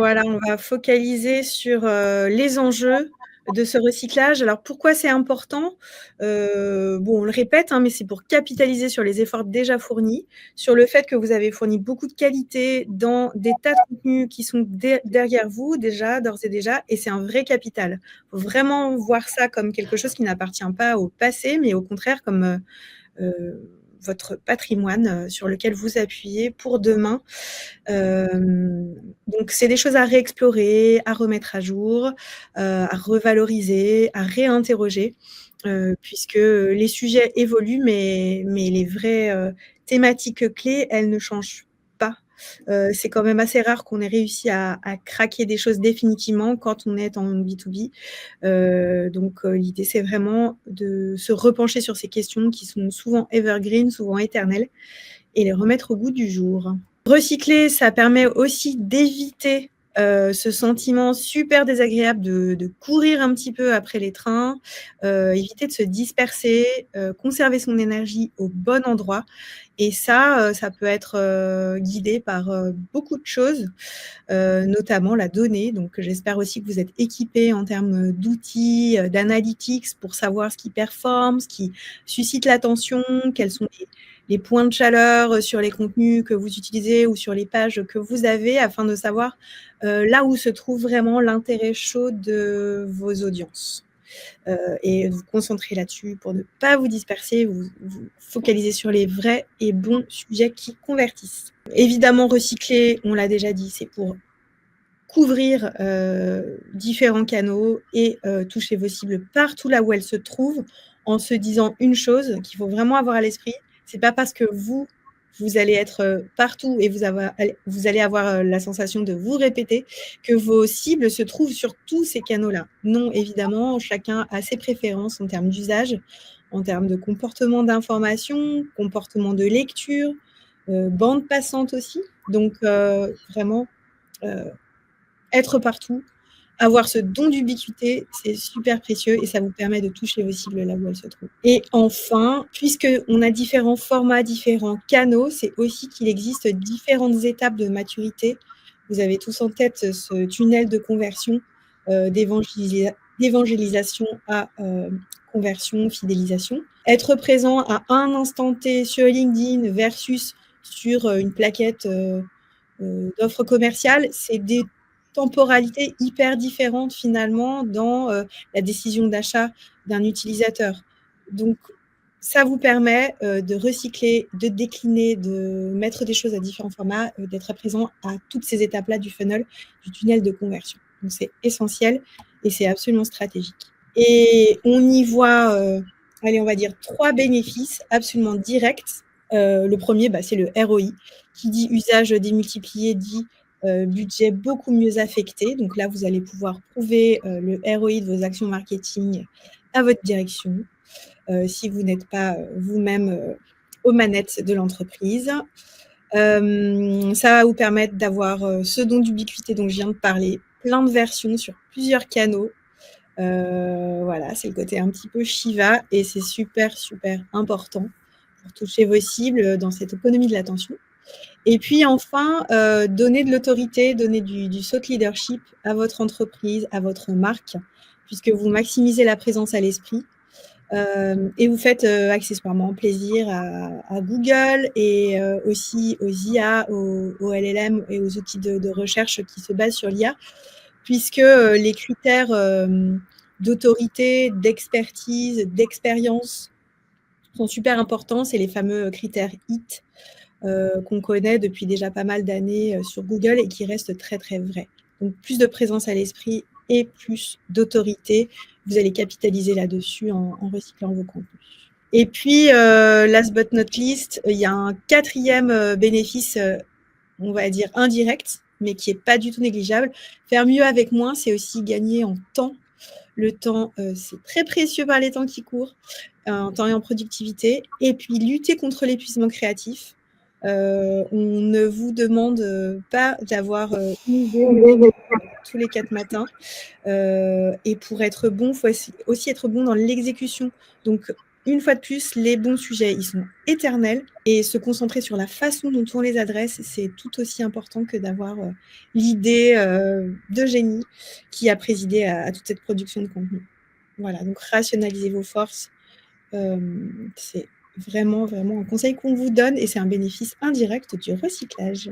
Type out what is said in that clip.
Voilà, on va focaliser sur, les enjeux de ce recyclage. Alors pourquoi c'est important? Bon, on le répète, hein, mais c'est pour capitaliser sur les efforts déjà fournis, sur le fait que vous avez fourni beaucoup de qualité dans des tas de contenus qui sont derrière vous déjà, d'ores et déjà, et c'est un vrai capital. Il faut vraiment voir ça comme quelque chose qui n'appartient pas au passé, mais au contraire comme, votre patrimoine, sur lequel vous appuyez pour demain. Donc c'est des choses à réexplorer, à remettre à jour, à revaloriser, à réinterroger, puisque les sujets évoluent, mais les vraies, thématiques clés, elles ne changent pas. C'est quand même assez rare qu'on ait réussi à craquer des choses définitivement quand on est en B2B. Donc l'idée, c'est vraiment de se repencher sur ces questions qui sont souvent evergreen, souvent éternelles, et les remettre au goût du jour. Recycler, ça permet aussi d'éviter ce sentiment super désagréable de courir un petit peu après les trains, éviter de se disperser, conserver son énergie au bon endroit. Et ça peut être guidé par beaucoup de choses, notamment la donnée. Donc j'espère aussi que vous êtes équipés en termes d'outils, d'analytics pour savoir ce qui performe, ce qui suscite l'attention, quels sont les points de chaleur sur les contenus que vous utilisez ou sur les pages que vous avez, afin de savoir là où se trouve vraiment l'intérêt chaud de vos audiences. Et vous concentrer là-dessus pour ne pas vous disperser, vous focaliser sur les vrais et bons sujets qui convertissent. Évidemment, recycler, on l'a déjà dit, c'est pour couvrir différents canaux et toucher vos cibles partout là où elles se trouvent, en se disant une chose qu'il faut vraiment avoir à l'esprit, c'est pas parce que vous allez être partout et vous allez avoir la sensation de vous répéter que vos cibles se trouvent sur tous ces canaux-là. Non, évidemment, chacun a ses préférences en termes d'usage, en termes de comportement d'information, comportement de lecture, bande passante aussi. Donc vraiment, être partout, avoir ce don d'ubiquité, c'est super précieux et ça vous permet de toucher vos cibles là où elles se trouvent. Et enfin, puisqu'on a différents formats, différents canaux, c'est aussi qu'il existe différentes étapes de maturité. Vous avez tous en tête ce tunnel de conversion, d'évangélisation à conversion, fidélisation. Être présent à un instant T sur LinkedIn versus sur une plaquette d'offres commerciales, c'est des temporalités hyper différentes finalement dans la décision d'achat d'un utilisateur. Donc, ça vous permet de recycler, de décliner, de mettre des choses à différents formats, d'être présent à toutes ces étapes-là du funnel, du tunnel de conversion. Donc, c'est essentiel et c'est absolument stratégique. Et on y voit, allez, on va dire 3 bénéfices absolument directs. Le premier, c'est le ROI. Qui dit usage démultiplié dit budget beaucoup mieux affecté. Donc là, vous allez pouvoir prouver le ROI de vos actions marketing à votre direction, si vous n'êtes pas vous-même aux manettes de l'entreprise. Ça va vous permettre d'avoir ce don d'ubiquité dont je viens de parler, plein de versions sur plusieurs canaux. Voilà, c'est le côté un petit peu Shiva et c'est super, super important pour toucher vos cibles dans cette économie de l'attention. Et puis enfin, donner de l'autorité, donner du thought leadership à votre entreprise, à votre marque, puisque vous maximisez la présence à l'esprit et vous faites accessoirement plaisir à Google et aussi aux IA, aux LLM et aux outils de recherche qui se basent sur l'IA, puisque les critères d'autorité, d'expertise, d'expérience sont super importants. C'est les fameux critères HIT qu'on connaît depuis déjà pas mal d'années sur Google et qui restent très, très vrais. Donc, plus de présence à l'esprit et plus d'autorité. Vous allez capitaliser là-dessus en recyclant vos contenus. Et puis, last but not least, il y a un 4e bénéfice, on va dire indirect, mais qui n'est pas du tout négligeable. Faire mieux avec moins, c'est aussi gagner en temps. Le temps, c'est très précieux par les temps qui courent, en temps et en productivité. Et puis, lutter contre l'épuisement créatif. On ne vous demande pas d'avoir une idée tous les 4 matins. Et pour être bon, il faut aussi être bon dans l'exécution. Donc, une fois de plus, les bons sujets, ils sont éternels et se concentrer sur la façon dont on les adresse, c'est tout aussi important que d'avoir, l'idée, de génie qui a présidé à toute cette production de contenu. Voilà, donc rationalisez vos forces, c'est vraiment, vraiment un conseil qu'on vous donne et c'est un bénéfice indirect du recyclage.